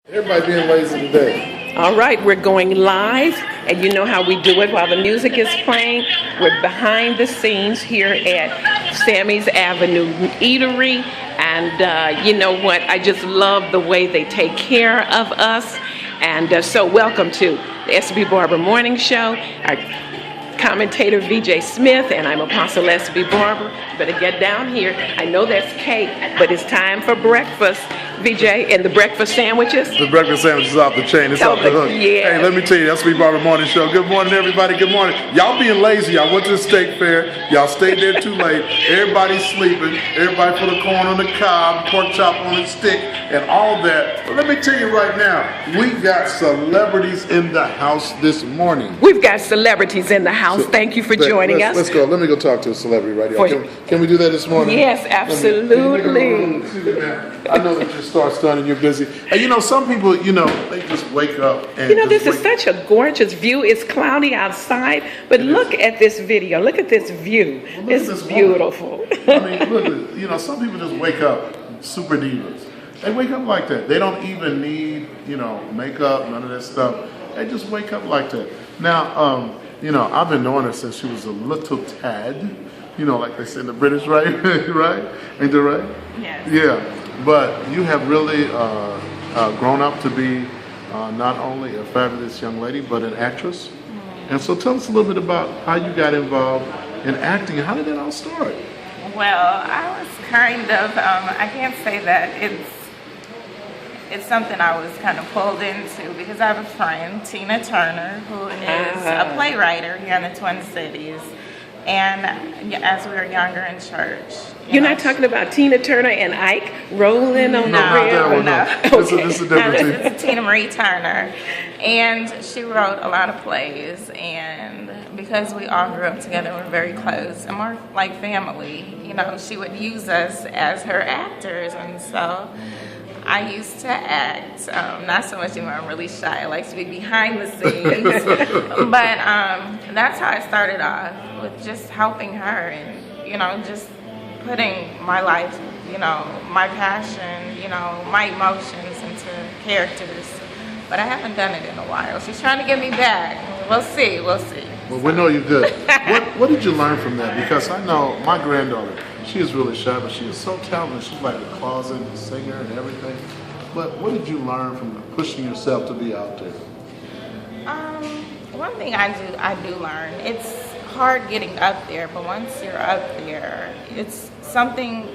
Everybody being lazy today. All right, we're going live, and you know how we do it while the music is playing. We're behind the scenes here at Sammy's Avenue Eatery, and you know what? I just love the way they take care of us. And so welcome to the S.B. Barber Morning Show. Our commentator VJ Smith, and I'm Apostle S.B. Barber. You better get down here. I know that's cake, but it's time for breakfast. VJ, and the breakfast sandwiches? The breakfast sandwich is off the chain. It's off the hook. Yeah. Hey, let me tell you, that's S.B. Barber Morning Show. Good morning, everybody. Good morning. Y'all being lazy. Y'all went to the steak fair. Y'all stayed there too late. Everybody's sleeping. Everybody put a corn on the cob, pork chop on the stick, and all that. But let me tell you right now, we got celebrities in the house this morning. We've got celebrities in the house. Thank you for joining us. Let's go. Let me go talk to a celebrity right here. Can we do that this morning? Yes, absolutely. I know that you start studying, you're busy. And you know, some people, they just wake up and this is such a gorgeous view. It's cloudy outside, but look at this video. Look at this view. It's beautiful. I mean, look, some people just wake up super divas. They wake up like that. They don't even need, makeup, none of that stuff. They just wake up like that. Now, I've been knowing her since she was a little tad. Like they say in the British, right? Right? Ain't that right? Yes. Yeah. But you have really grown up to be not only a fabulous young lady, but an actress. And so tell us a little bit about how you got involved in acting. How did that all start? Well, I was kind of, I can't say that it's something I was kind of pulled into because I have a friend, Tina Turner, who is a playwright here in the Twin Cities. And as we were younger in church. You're not talking about Tina Turner and Ike rolling on the rail? No. Okay. This is a different Tina. This is Tina Marie Turner. And she wrote a lot of plays. And because we all grew up together, we're very close and more like family, she would use us as her actors. And so I used to act, not so much anymore. I'm really shy. I like to be behind the scenes. But that's how I started off, with just helping her and, just putting my life, my passion, my emotions into characters. But I haven't done it in a while. She's trying to get me back. We'll see. Well, we know you're good. What did you learn from that? Because I know my granddaughter, she is really shy, but she is so talented. She's like a closet singer and everything. But what did you learn from pushing yourself to be out there? One thing I do learn, it's hard getting up there, but once you're up there, it's something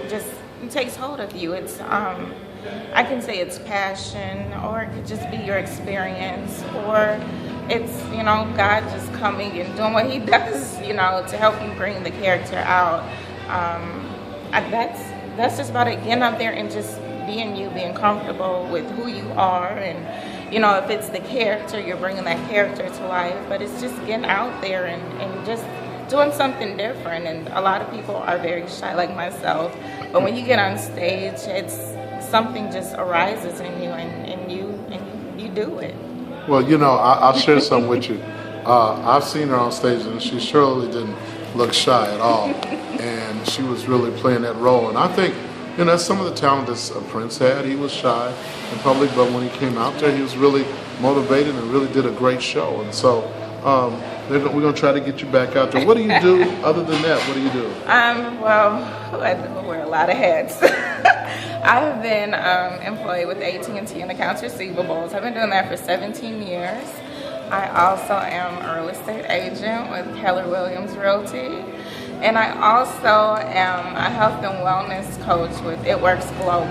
just takes hold of you. It's I can say it's passion, or it could just be your experience, or it's God just coming and doing what He does, to help you bring the character out. That's just about it. Getting up there and just being you, being comfortable with who you are, and if it's the character, you're bringing that character to life. But it's just getting out there and just doing something different. And a lot of people are very shy, like myself. But when you get on stage, it's something just arises in you, and you do it. Well, I'll share something with you. I've seen her on stage, and she surely didn't look shy at all. And she was really playing that role. And I think, that's some of the talent that Prince had. He was shy in public, but when he came out there, he was really motivated and really did a great show. And so we're going to try to get you back out there. What do you do other than that? What do you do? Well, I wear a lot of hats. I've been employed with AT&T in accounts receivables. I've been doing that for 17 years. I also am a real estate agent with Keller Williams Realty. And I also am a health and wellness coach with It Works Global.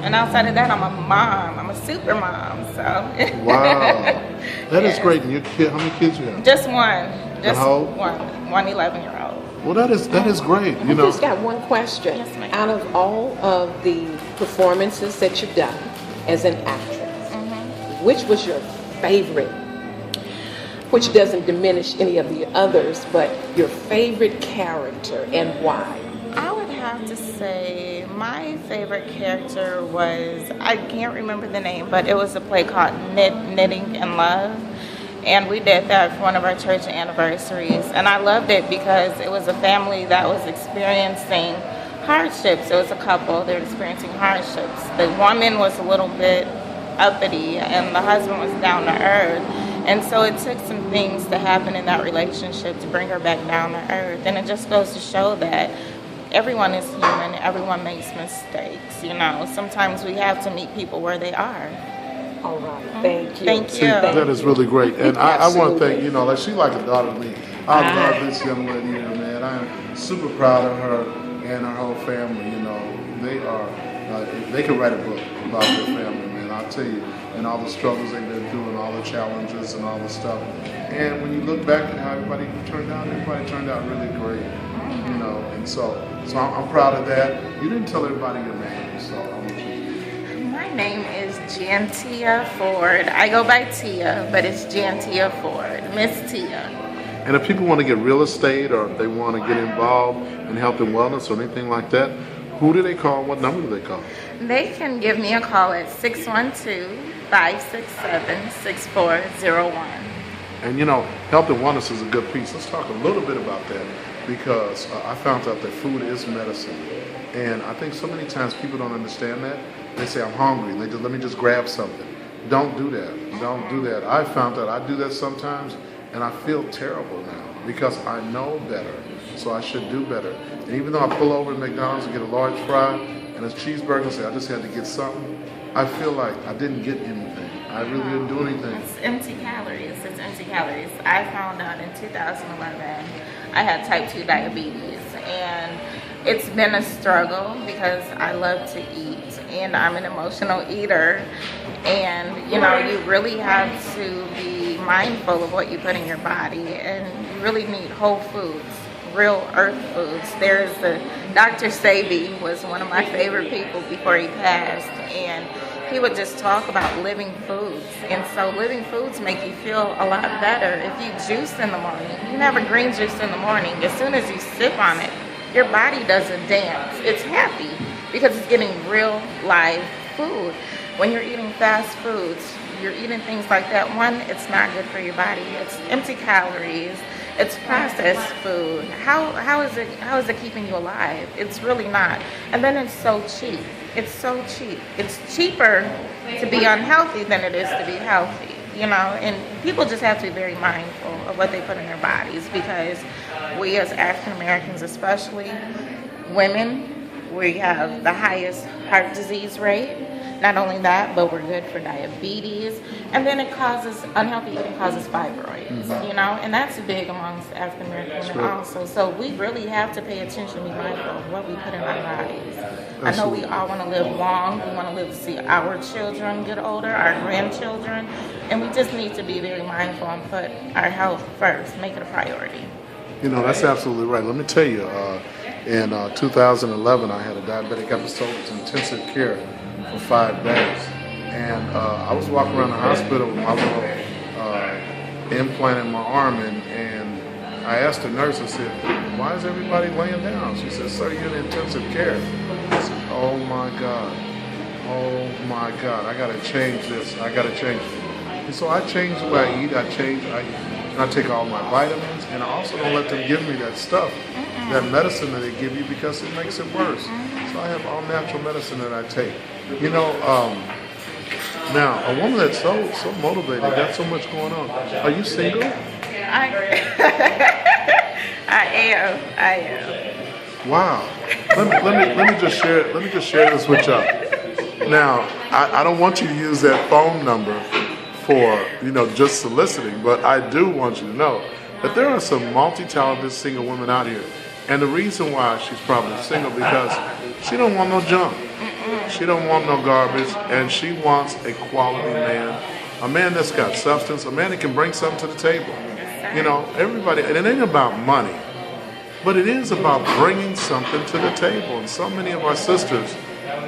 And outside of that, I'm a mom. I'm a super mom. So. Wow. That is great. And your kid, how many kids you have? Just one. Just how old? One 11-year-old. Well, that is great. I just got one question. Yes, ma'am. Out of all of the performances that you've done as an actress, which was your favorite? Which doesn't diminish any of the others, but your favorite character and why? I would have to say my favorite character was, I can't remember the name, but it was a play called Knitting in Love. And we did that for one of our church anniversaries. And I loved it because it was a family that was experiencing hardships. It was a couple. They were experiencing hardships. The woman was a little bit uppity, and the husband was down to earth. And so it took some things to happen in that relationship to bring her back down to earth. And it just goes to show that everyone is human. Everyone makes mistakes. You know, sometimes we have to meet people where they are. All right, thank you. Thank See, you. that is really great. And I want to thank, Absolutely. you know, like she's like a daughter to me. I love this young lady here, man. I am super proud of her and her whole family. You know, they are, they could write a book about their family, man. I'll tell you, and all the struggles they've been through and all the challenges and all the stuff. And when you look back at how everybody turned out really great. You know, and so I'm proud of that. You didn't tell everybody your name, so I want you. My name is Jantia Ford. I go by Tia, but it's Jantia Ford, Miss Tia. And if people want to get real estate or if they want to get involved in health and wellness or anything like that, who do they call? What number do they call? They can give me a call at 612-567-6401. And you know, health and wellness is a good piece. Let's talk a little bit about that because I found out that food is medicine. And I think so many times people don't understand that. They say, I'm hungry. They just, let me just grab something. Don't do that. Don't do that. I found that I do that sometimes and I feel terrible now because I know better. So I should do better. And even though I pull over at McDonald's and get a large fry and a cheeseburger and say, I just had to get something, I feel like I didn't get anything. I really didn't do anything. It's empty calories. It's empty calories. I found out in 2011 I had type 2 diabetes, and it's been a struggle because I love to eat and I'm an emotional eater, and you know, you really have to be mindful of what you put in your body, and you really need whole foods, real earth foods. There's the Dr. Sebi was one of my favorite people before he passed, and he would just talk about living foods. And so living foods make you feel a lot better. If you juice in the morning, you can have a green juice in the morning. As soon as you sip on it, your body doesn't dance. It's happy because it's getting real live food. When you're eating fast foods, you're eating things like that. One, it's not good for your body. It's empty calories. It's processed food. How is it keeping you alive? It's really not. And then it's so cheap. It's so cheap. It's cheaper to be unhealthy than it is to be healthy, you know, and people just have to be very mindful of what they put in their bodies because we as African Americans, especially women, we have the highest heart disease rate. Not only that, but we're good for diabetes, and then it causes, unhealthy eating causes fibroids, you know, and that's big amongst African American women also. So we really have to pay attention and be mindful of what we put in our bodies. I know we all want to live long, we want to live to see our children get older, our grandchildren, and we just need to be very mindful and put our health first, make it a priority. You know, that's absolutely right. Let me tell you, in 2011, I had a diabetic episode with intensive care for 5 days. And I was walking around the hospital with my little implant in my arm, and I asked the nurse, I said, why is everybody laying down? She said, sir, you're in intensive care. I said, oh my God, I gotta change this, I gotta change it. And so I changed the way I eat, I take all my vitamins, and I also don't let them give me that stuff, that medicine that they give you because it makes it worse. So I have all natural medicine that I take. You know, now a woman that's so motivated, got so much going on. Are you single? I am. Wow. Let me just share this with y'all. Now, I don't want you to use that phone number for, you know, just soliciting, but I do want you to know that there are some multi-talented single women out here. And the reason why she's probably single because she don't want no junk. She don't want no garbage, and she wants a quality man, a man that's got substance, a man that can bring something to the table. You know, everybody, and it ain't about money, but it is about bringing something to the table. And so many of our sisters,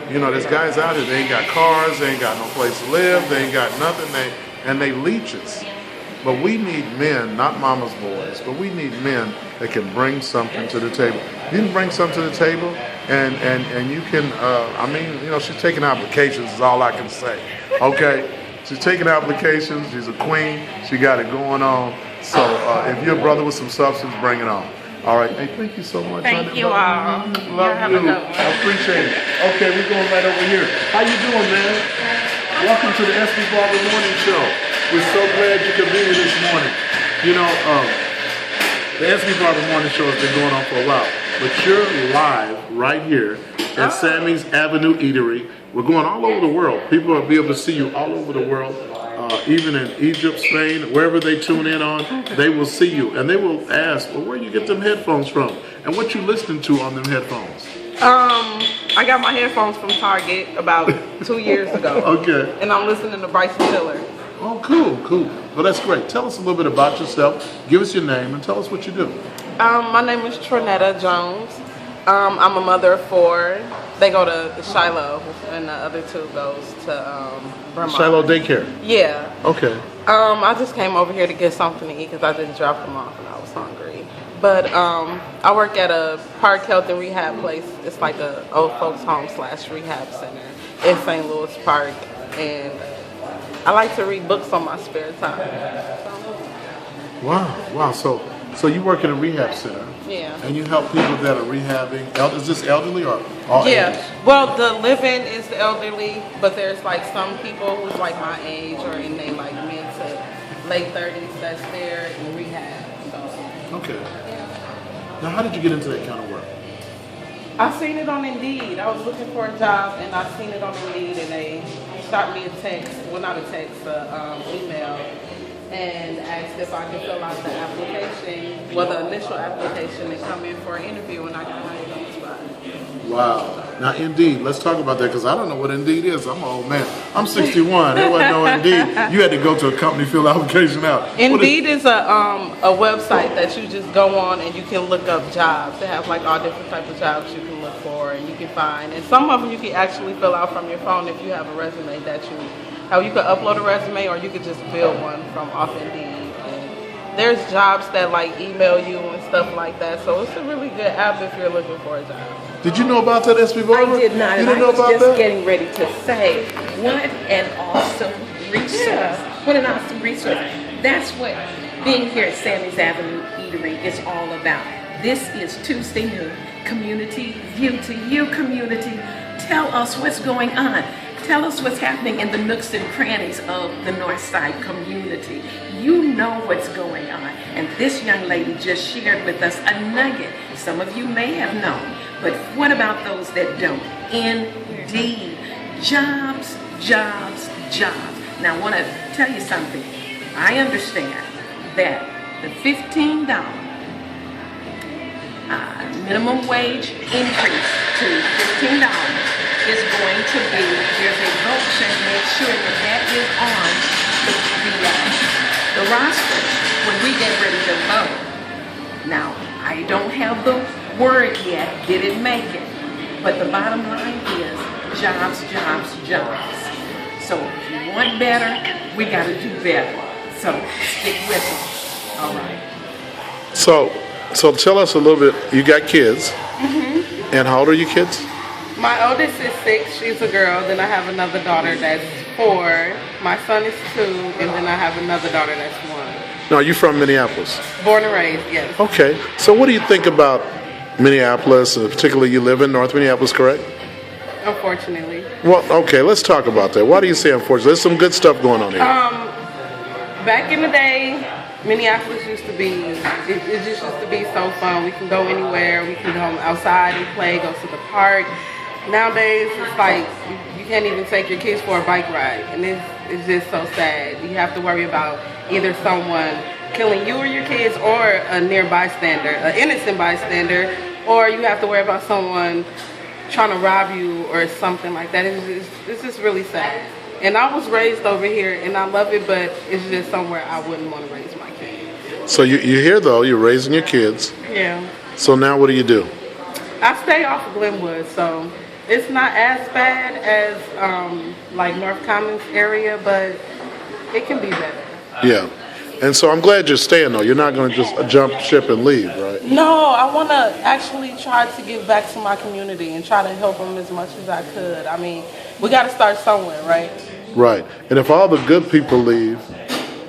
you know, there's guys out here, they ain't got cars, they ain't got no place to live, they ain't got nothing, and they leeches. But we need men, not mama's boys, but we need men that can bring something to the table. You can bring something to the table, and you can, I mean, you know, she's taking applications is all I can say, okay? She's taking applications, she's a queen, she got it going on. So if you're a brother with some substance, bring it on. All right. Hey, thank you so much. Thank honey. you all. Love Y'all have a you. good one. I appreciate it. Okay, we're going right over here. How you doing, man? Welcome to the SB Barber Morning Show. We're so glad you could be here this morning. You know, the SB Barber Morning Show has been going on for a while, but you're live right here at Sammy's Avenue Eatery. We're going all over the world. People will be able to see you all over the world. Even in Egypt, Spain, wherever they tune in on, they will see you. And they will ask, well, where you get them headphones from? And what you listening to on them headphones? I got my headphones from Target about 2 years ago. Okay. And I'm listening to Bryson Tiller. Oh, cool, cool. Well, that's great. Tell us a little bit about yourself. Give us your name and tell us what you do. My name is Trinetta Jones. I'm a mother of 4. They go to Shiloh, and the other 2 goes to Vermont. Shiloh Daycare. Yeah. Okay. I just came over here to get something to eat because I just dropped them off and I was hungry. But I work at a park health and rehab place. It's like a old folks home / rehab center in St. Louis Park. And I like to read books on my spare time. Wow. So you work in a rehab center. Yeah. And you help people that are rehabbing. Is this elderly or all Yeah. ages? Well, the living is the elderly, but there's like some people who's like my age or in their like mid to late 30s that's there in rehab. So Okay. Now, how did you get into that kind of work? I seen it on Indeed. I was looking for a job and I seen it on Indeed and they shot me a text, well not a text, email, and asked if I could fill out the application, well the initial application and come in for an interview and I got hired on the spot. Wow. Now, Indeed, let's talk about that because I don't know what Indeed is. I'm an old man. I'm 61. There wasn't no Indeed. You had to go to a company, fill the application out. Indeed is a website that you just go on and you can look up jobs. They have like all different types of jobs you can look for and you can find. And some of them you can actually fill out from your phone if you have a resume that how you could upload a resume or you could just build one from off Indeed. And there's jobs that like email you and stuff like that. So it's a really good app if you're looking for a job. Did you know about that, SB Barber? I did not, You and didn't I know was about just that? getting ready to say, what an awesome resource. Yeah. What an awesome resource. That's what being here at Sammy's Avenue Eatery is all about. This is Tuesday Noon Community View to You community. Tell us what's going on. Tell us what's happening in the nooks and crannies of the Northside community. You know what's going on. And this young lady just shared with us a nugget. Some of you may have known, but what about those that don't? Indeed. Jobs, jobs, jobs. Now I want to tell you something. I understand that the $15 minimum wage increase to $15 is going to be, there's a vote to make sure that that is on the roster when we get ready to vote. Now, I don't have the word yet, did it make it? But the bottom line is jobs, jobs, jobs. So if you want better, we got to do better. So stick with us. All right. So tell us a little bit. You got kids. Mm-hmm. And how old are your kids? My oldest is 6, she's a girl. Then I have another daughter that's 4. My son is 2, and then I have another daughter that's 1. No, you from Minneapolis? Born and raised, yes. Okay. So what do you think about Minneapolis, particularly you live in North Minneapolis, correct? Unfortunately. Well, okay, let's talk about that. Why do you say unfortunately? There's some good stuff going on here. Back in the day, Minneapolis used to be, it just used to be so fun. We can go anywhere, we can go outside and play, go to the park. Nowadays, it's like you can't even take your kids for a bike ride, and it's just so sad. You have to worry about either someone killing you or your kids, or a near bystander, an innocent bystander, or you have to worry about someone trying to rob you or something like that. It's just really sad. And I was raised over here, and I love it, but it's just somewhere I wouldn't want to raise my kids. So you're here, though. You're raising your kids. Yeah. So now what do? I stay off of Glenwood, so it's not as bad as like North Commons area, but it can be better. Yeah. And so I'm glad you're staying, though. You're not going to just jump ship and leave, right? No, I want to actually try to give back to my community and try to help them as much as I could. I mean, we got to start somewhere, right? Right. And if all the good people leave,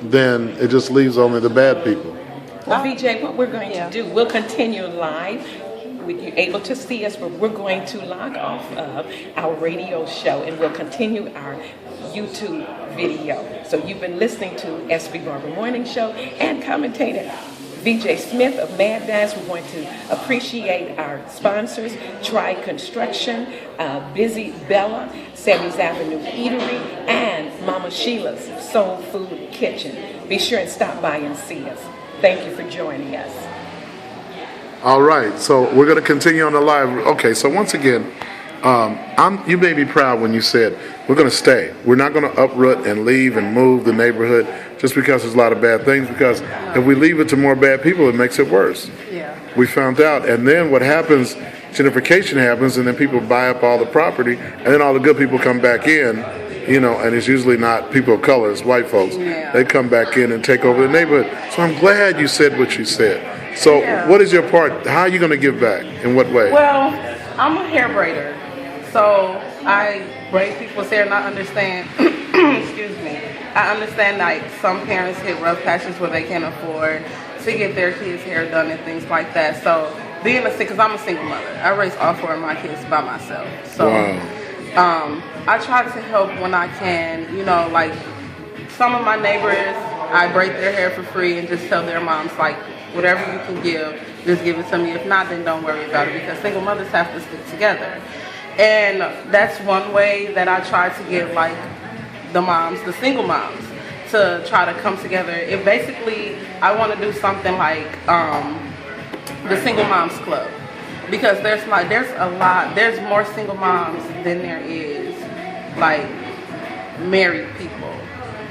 then it just leaves only the bad people. Well, VJ, what we're going to do, we'll continue live. You're able to see us, but we're going to log off of our radio show and we'll continue our YouTube video. So you've been listening to SB Barber Morning Show and commentator VJ Smith of Mad Dash. We're going to appreciate our sponsors, Try Construction, Busy Bella, Sammy's Avenue Eatery, and Mama Sheila's Soul Food Kitchen. Be sure and stop by and see us. Thank you for joining us. All right, so we're going to continue on the live. Okay, so once again, you made me proud when you said we're going to stay. We're not going to uproot and leave and move the neighborhood just because there's a lot of bad things, because if we leave it to more bad people, it makes it worse. Yeah. We found out. And then what happens, gentrification happens, and then people buy up all the property, and then all the good people come back in, and it's usually not people of color, it's white folks. Yeah. They come back in and take over the neighborhood. So I'm glad you said what you said. So what is your part? How are you going to give back? In what way? Well, I'm a hair braider. So I braid people's hair and I understand, excuse me, I understand like some parents hit rough patches where they can't afford to get their kids' hair done and things like that. So being because I'm a single mother, I raise all 4 of my kids by myself. So I try to help when I can, like some of my neighbors, I braid their hair for free and just tell their moms like, whatever you can give, just give it to me. If not, then don't worry about it, because single mothers have to stick together. And that's one way that I try to get like the moms, the single moms, to try to come together. It basically, I want to do something like the Single Moms Club, because there's more single moms than there is like married people,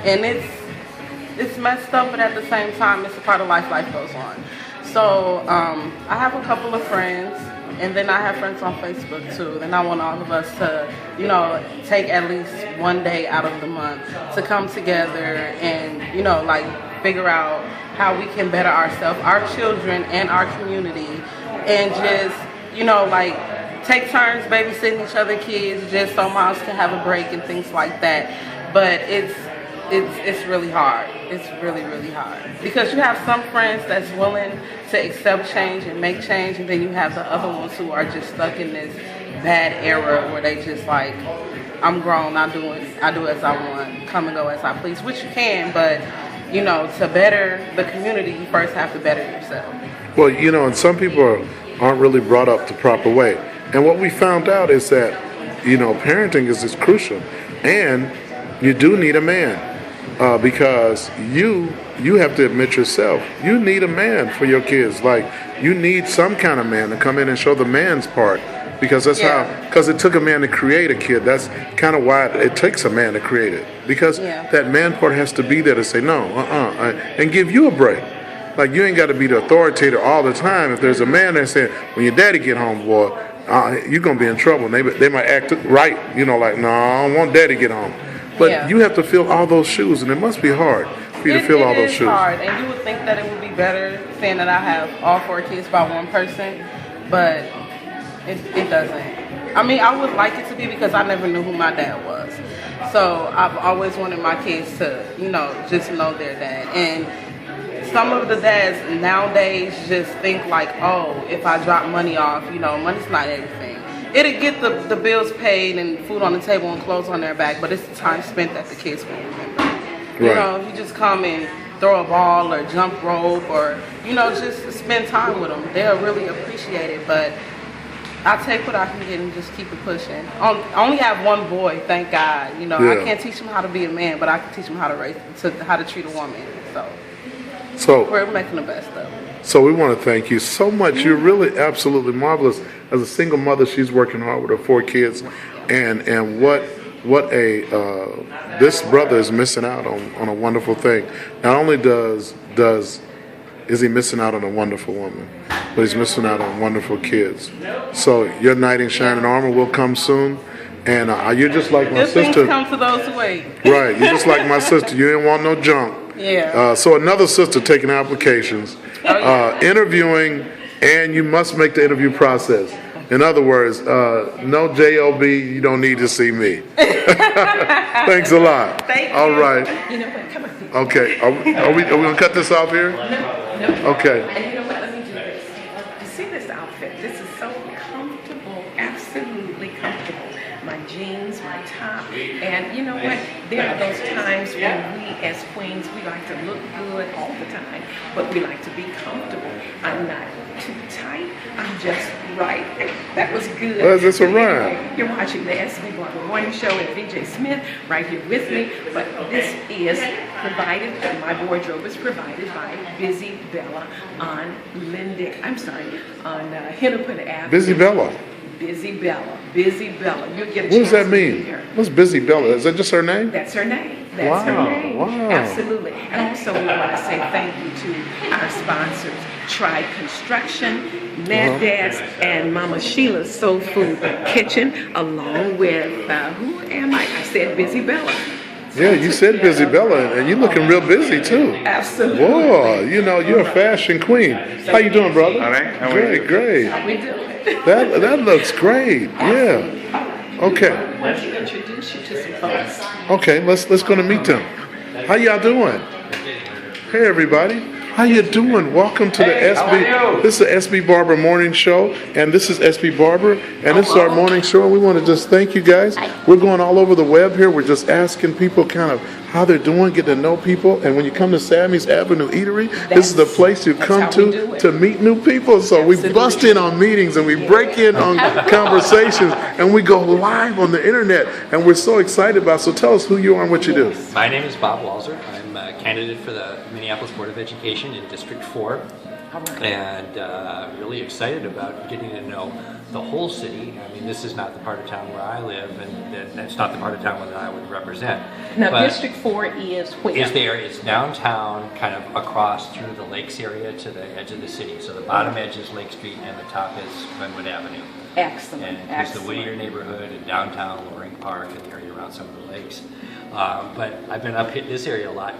and it's messed up, but at the same time, it's a part of life. Life goes on. So I have a couple of friends, and then I have friends on Facebook too. Then I want all of us to, take at least one day out of the month to come together and, like figure out how we can better ourselves, our children, and our community, and just, like take turns babysitting each other kids, just so moms can have a break and things like that. But it's really hard. It's really, really hard. Because you have some friends that's willing to accept change and make change, and then you have the other ones who are just stuck in this bad era where they just like, I'm grown, I do as I want, come and go as I please, which you can, but to better the community, you first have to better yourself. Well, and some people aren't really brought up the proper way. And what we found out is that, parenting is crucial. And you do need a man. Because you have to admit yourself, you need a man for your kids. Like, you need some kind of man to come in and show the man's part, because that's because it took a man to create a kid. That's kind of why it takes a man to create it, because that man part has to be there to say no, and give you a break. Like, you ain't got to be the authoritator all the time. If there's a man that said, when your daddy get home, boy, you're gonna be in trouble. They might act right, like, no, I don't want daddy get home. But you have to fill all those shoes, and it must be hard for you to fill all those shoes. It is hard, and you would think that it would be better saying that I have all 4 kids by one person, but it doesn't. I mean, I would like it to be, because I never knew who my dad was. So I've always wanted my kids to, just know their dad. And some of the dads nowadays just think like, oh, if I drop money off, money's not everything. It'll get the bills paid and food on the table and clothes on their back, but it's the time spent that the kids will remember. Right. You just come and throw a ball or jump rope or, just spend time with them. They'll really appreciate it, but I take what I can get and just keep it pushing. I only have one boy, thank God. I can't teach him how to be a man, but I can teach him how to treat a woman. So we're making the best of it. So we want to thank you so much. You're really absolutely marvelous. As a single mother, she's working hard with her 4 kids, and this brother is missing out on a wonderful thing. Not only is he missing out on a wonderful woman, but he's missing out on wonderful kids. So your knight in shining armor will come soon, and you're just like my sister. Good things come to those who wait. Right, you're just like my sister. You didn't want no junk. Yeah. So another sister taking applications, interviewing, and you must make the interview process. In other words, no JOB, you don't need to see me. Thanks a lot. Thank you. All right. You know what? Come on. Okay. Are we gonna cut this off here? No. Okay. And you know what? Let me do this. You see this outfit? This is so comfortable, absolutely comfortable. My jeans, my top, and you know what? There are those times when we as queens, we like to look good all the time, but we like to be comfortable. I'm not too tight, I'm just right. That was good. Well, that's a rhyme. Anyway, you're watching the SB Barber Morning Show and VJ Smith right here with me, but this is provided, my wardrobe is provided by Busy Bella on Hennepin Avenue. Busy Bella. Busy Bella. Busy Bella. You'll get a What does chance that to mean? meet her. What's Busy Bella? Is that just her name? That's her name. That's Wow, her name. wow. Absolutely. And also we want to say thank you to our sponsors, Tribe Construction, Mad Dad's, and Mama Sheila's Soul Food Kitchen, along with, who am I? I said Busy Bella. Yeah, you said Busy Bella, and you're looking real busy too. Absolutely. Whoa, you know, you're a fashion queen. How you doing, brother? All right. How are you? Great. How we doing? That looks great. Yeah. Okay. I want to introduce you to some folks. Okay, let's go to meet them. How y'all doing? Hey everybody. How you doing? Welcome to the SB. This is the SB Barber Morning Show, and this is SB Barber, and this is our morning show, and we want to just thank you guys. We're going all over the web here. We're just asking people kind of how they're doing, get to know people, and when you come to Sammy's Avenue Eatery, this is the place you come how we do it. to meet new people. So we bust in on meetings, and we break in on conversations, and we go live on the internet, and we're so excited about it. So tell us who you are and what you do. My name is Bob Walzer. I'm a candidate for the Minneapolis Board of Education in District 4, and really excited about getting to know the whole city. I mean, this is not the part of town where I live, and it's not the part of town that I would represent. Now, But District 4 is where? it's downtown, kind of across through the lakes area to the edge of the city. So the bottom edge is Lake Street, and the top is Glenwood Avenue. Excellent. And there's the Whittier neighborhood and downtown Loring Park and the area around some of the lakes. But I've been up in this area a lot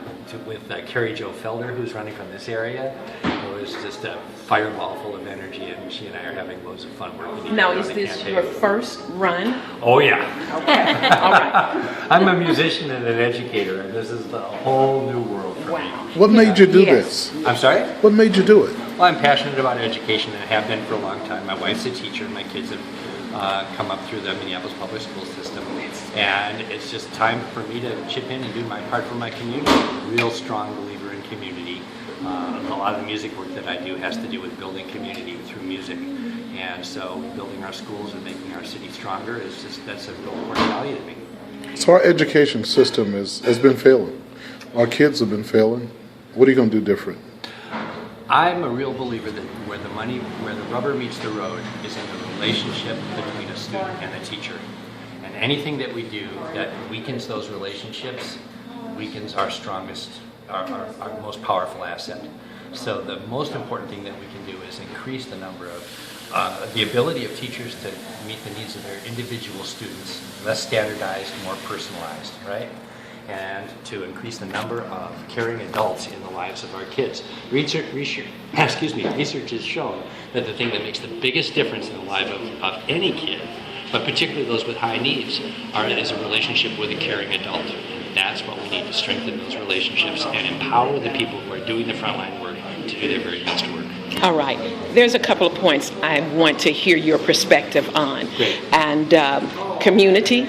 with Carrie Jo Felder, who's running from this area, who is just a fireball full of energy, and she and I are having loads of fun working Now, together is on the this campaign. your first run? Oh yeah. Okay. All right. I'm a musician and an educator, and this is a whole new world for me. Wow. What made you do Yes. this? I'm sorry? What made you do it? Well, I'm passionate about education and have been for a long time. My wife's a teacher, and my kids have come up through the Minneapolis public school system. And it's just time for me to chip in and do my part for my community. Real strong believer in community. A lot of the music work that I do has to do with building community through music. And so building our schools and making our city stronger that's a real important value to me. So our education system has been failing. Our kids have been failing. What are you going to do different? I'm a real believer that where the rubber meets the road is in the relationship between a student and a teacher. And anything that we do that weakens those relationships weakens our strongest, our most powerful asset. So the most important thing that we can do is increase the number of, the ability of teachers to meet the needs of their individual students, less standardized, more personalized, right? And to increase the number of caring adults in the lives of our kids. Research has shown that the thing that makes the biggest difference in the life of any kid, but particularly those with high needs, is a relationship with a caring adult. And that's what we need to strengthen those relationships and empower the people who are doing the frontline work to do their very best work. All right. There's a couple of points I want to hear your perspective on. Great. And community,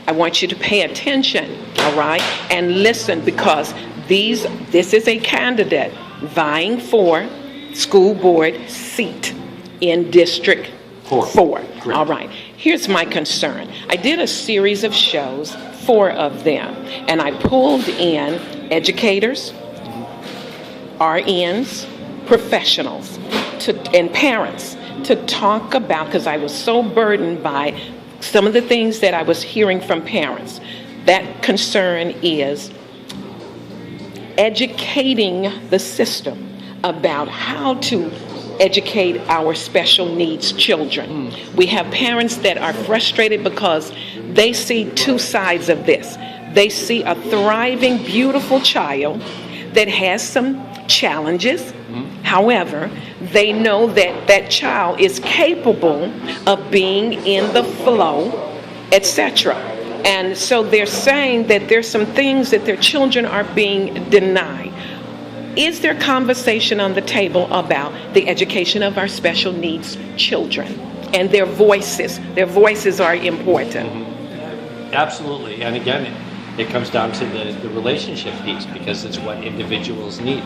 I want you to pay attention, all right, and listen, because this is a candidate vying for school board seat in District 4. Correct. All right. Here's my concern. I did a series of shows, 4 of them, and I pulled in educators, RNs, professionals, and parents to talk about, because I was so burdened by some of the things that I was hearing from parents. That concern is educating the system about how to educate our special needs children. We have parents that are frustrated because they see 2 sides of this. They see a thriving, beautiful child that has some challenges. However, They know that that child is capable of being in the flow, etc. And so they're saying that there's some things that their children are being denied. Is there conversation on the table about the education of our special needs children and their voices? Their voices are important. Absolutely. And again, it comes down to the relationship piece, because it's what individuals need.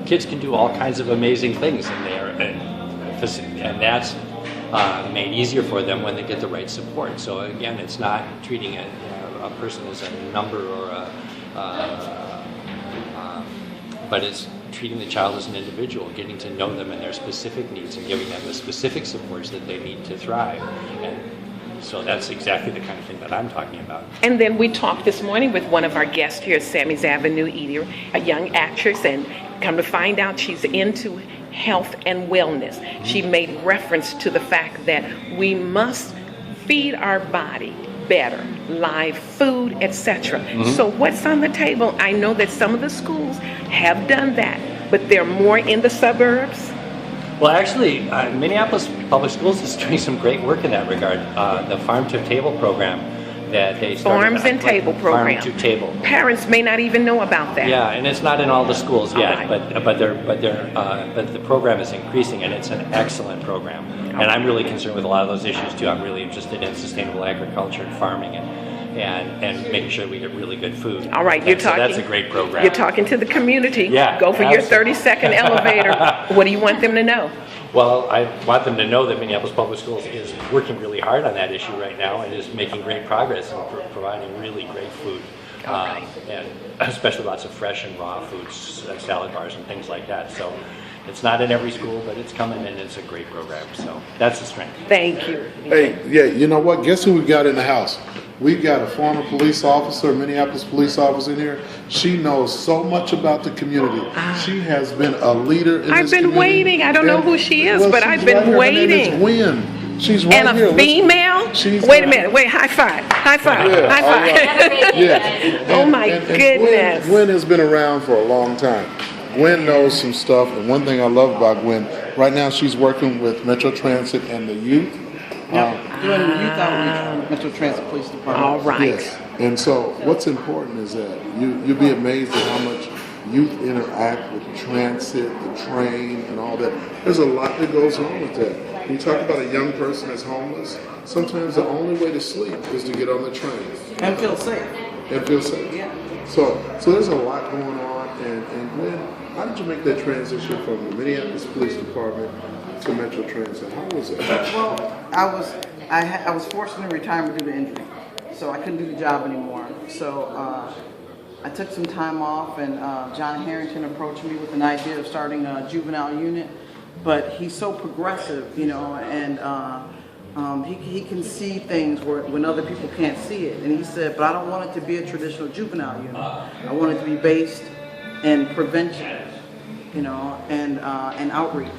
Kids can do all kinds of amazing things in there, and that's made easier for them when they get the right support. So again, it's not treating a person as a number or but it's treating the child as an individual, getting to know them and their specific needs, and giving them the specific supports that they need to thrive. And so that's exactly the kind of thing that I'm talking about. And then we talked this morning with one of our guests here at Sammy's Avenue Eatery, a young actress, and come to find out she's into health and wellness. She made reference to the fact that we must feed our body better, live food, etc. So what's on the table? I know that some of the schools have done that, but they're more in the suburbs. Well, actually, Minneapolis Public Schools is doing some great work in that regard. The Farm to Table program that they started. Farms and Table program. Farm to Table. Parents may not even know about that. Yeah, and it's not in all the schools yet, right. but the program is increasing, and it's an excellent program. And I'm really concerned with a lot of those issues too. I'm really interested in sustainable agriculture and farming, and making sure we get really good food. All right, So that's a great program. You're talking to the community. Yeah, Go for your absolutely. 30-second elevator. What do you want them to know? Well, I want them to know that Minneapolis Public Schools is working really hard on that issue right now, and is making great progress in providing really great food. And especially lots of fresh and raw foods, salad bars and things like that. So it's not in every school, but it's coming, and it's a great program. So that's the strength. Thank you. Hey, yeah, you know what? Guess who we got in the house? We've got a former police officer, Minneapolis police officer in here. She knows so much about the community. She has been a leader in I've this been community. waiting. I don't know who she is, Well, but she's I've been right here. Her waiting. name is Gwen. She's right And here. a female? Wait a minute. Wait, high five. High five. Yeah, High all five. right. Yeah. Oh, my goodness. Gwen has been around for a long time. Gwen knows some stuff, and one thing I love about Gwen, right now she's working with Metro Transit and the youth. Doing youth outreach with Metro Transit Police Department. All right. Yes. And so what's important is that you'll be amazed at how much youth interact with transit, the train, and all that. There's a lot that goes on with that. When you talk about a young person that's homeless, sometimes the only way to sleep is to get on the train. And feel safe. And feel safe. Yeah. So there's a lot going on. And Gwen, how did you make that transition from the Minneapolis Police Department to Metro Transit? How was it? Well, I was forced into retirement due to injury, so I couldn't do the job anymore. So I took some time off, and John Harrington approached me with an idea of starting a juvenile unit. But he's so progressive, you know, and he can see things when other people can't see it. And he said, but I don't want it to be a traditional juvenile unit. I want it to be based in prevention, you know, and outreach.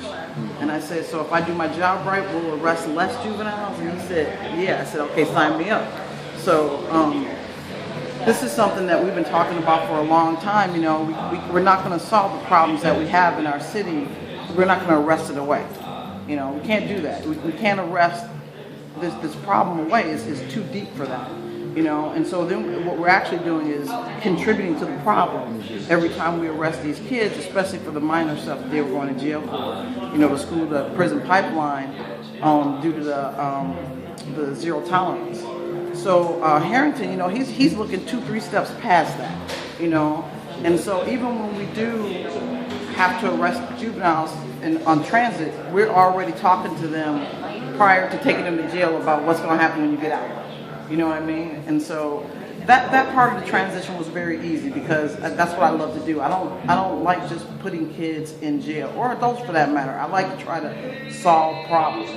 And I said, so if I do my job right, we'll arrest less juveniles? And he said, yeah. I said, okay, sign me up. So this is something that we've been talking about for a long time. You know, we're not going to solve the problems that we have in our city. We're not going to arrest it away. You know, we can't do that. We can't arrest this problem away. It's too deep for that. You know, and so then what we're actually doing is contributing to the problem every time we arrest these kids, especially for the minor stuff that they were going to jail for. You know, the prison pipeline due to the zero tolerance. So Harrington, you know, he's looking 2-3 steps past that. You know, and so even when we do have to arrest juveniles on transit, we're already talking to them prior to taking them to jail about what's going to happen when you get out. You know what I mean? And so that part of the transition was very easy because that's what I love to do. I don't like just putting kids in jail, or adults for that matter. I like to try to solve problems.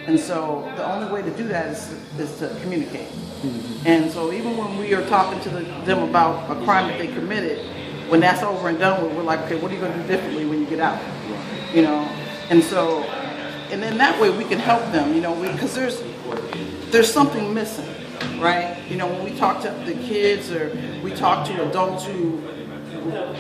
And so the only way to do that is to communicate. And so even when we are talking to them about a crime that they committed, when that's over and done with, we're like, okay, what are you going to do differently when you get out? You know? And so, and then that way we can help them, you know, because there's something missing, right? You know, when we talk to the kids or we talk to adults who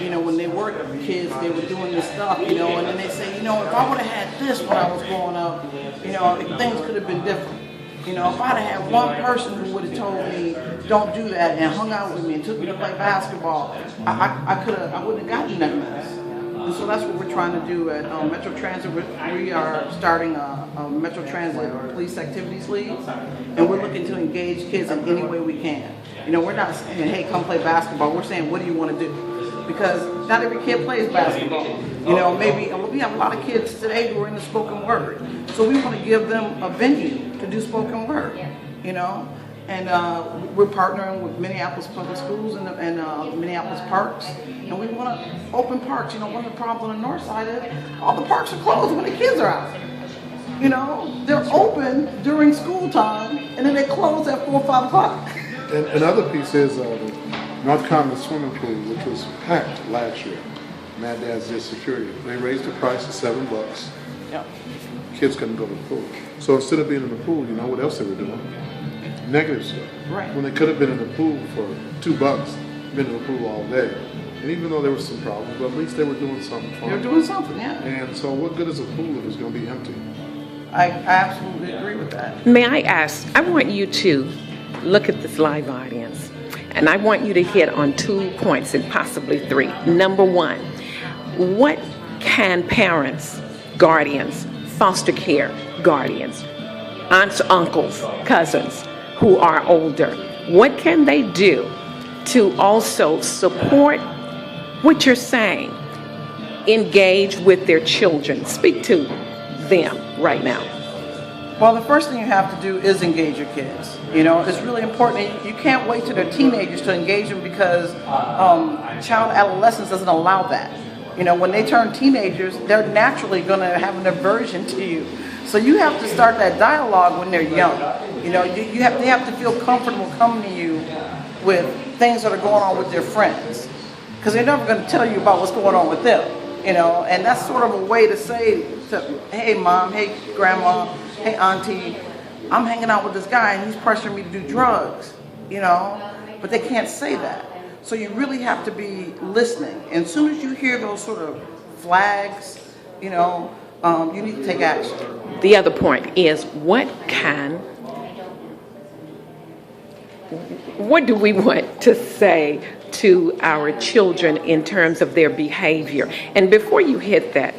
you know, when they were kids, they were doing this stuff, you know, and then they say, you know, if I would have had this when I was growing up, you know, things could have been different. You know, if I'd have had one person who would have told me, don't do that, and hung out with me and took me to play basketball, I wouldn't have gotten that mess. And so that's what we're trying to do at Metro Transit. We are starting a Metro Transit Police Activities League, and we're looking to engage kids in any way we can. You know, we're not saying, hey, come play basketball. We're saying, what do you want to do? Because not every kid plays basketball. You know, maybe we have a lot of kids today who are in the spoken word. So we want to give them a venue to do spoken word, you know. And we're partnering with Minneapolis Public Schools and Minneapolis Parks. And we want to open parks. You know, one of the problems on the north side is all the parks are closed when the kids are out. You know, they're open during school time, and then they close at 4 or 5 o'clock. And another piece is the North Common swimming pool, which was packed last year. Mad Dad's did security. They raised the price to $7. Yep. Kids couldn't go to the pool. So instead of being in the pool, you know what else they were doing? Negative stuff. Right. When they could have been in the pool for $2, been in the pool all day. And even though there was some problems, but at least they were doing something fun. They were doing something, yeah. And so what good is a pool if it's going to be empty? I absolutely agree with that. May I ask, I want you to look at this live audience, and I want you to hit on 2 points and possibly 3. Number 1, what can parents, guardians, foster care guardians, aunts, uncles, cousins who are older, what can they do to also support what you're saying? Engage with their children. Speak to them right now. Well, the first thing you have to do is engage your kids. You know, it's really important. You can't wait till they're teenagers to engage them because child adolescence doesn't allow that. You know, when they turn teenagers, they're naturally going to have an aversion to you. So you have to start that dialogue when they're young. You know, they have to feel comfortable coming to you with things that are going on with their friends, because they're never going to tell you about what's going on with them. You know, and that's sort of a way to say, hey mom, hey grandma, hey auntie, I'm hanging out with this guy and he's pressuring me to do drugs. You know, but they can't say that. So you really have to be listening. And as soon as you hear those sort of flags, you know, you need to take action. The other point is, what do we want to say to our children in terms of their behavior? And before you hit that,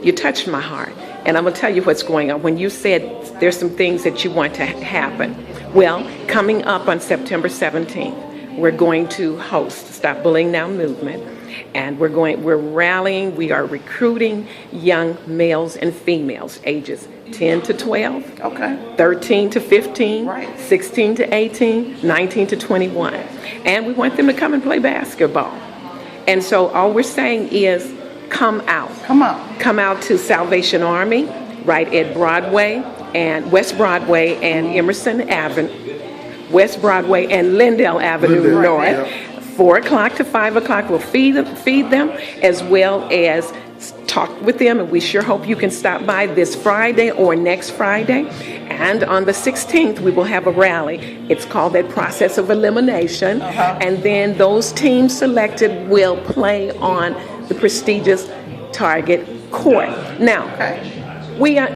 you touched my heart. And I'm going to tell you what's going on. When you said there's some things that you want to happen. Well, coming up on September 17th, we're going to host Stop Bullying Now movement. And we're rallying, we are recruiting young males and females, ages 10 to 12, Okay. 13 to 15, Right. 16 to 18, 19 to 21. And we want them to come and play basketball. And so all we're saying is come out. Come out. Come out to Salvation Army, right at Broadway and West Broadway and Emerson Avenue, West Broadway and Lindell Avenue Lindell, North. yeah. 4 o'clock to 5 o'clock. We'll feed them as well as talk with them, and we sure hope you can stop by this Friday or next Friday. And on the 16th, we will have a rally. It's called that process of elimination. And then those teams selected will play on the prestigious Target Court. Now, we are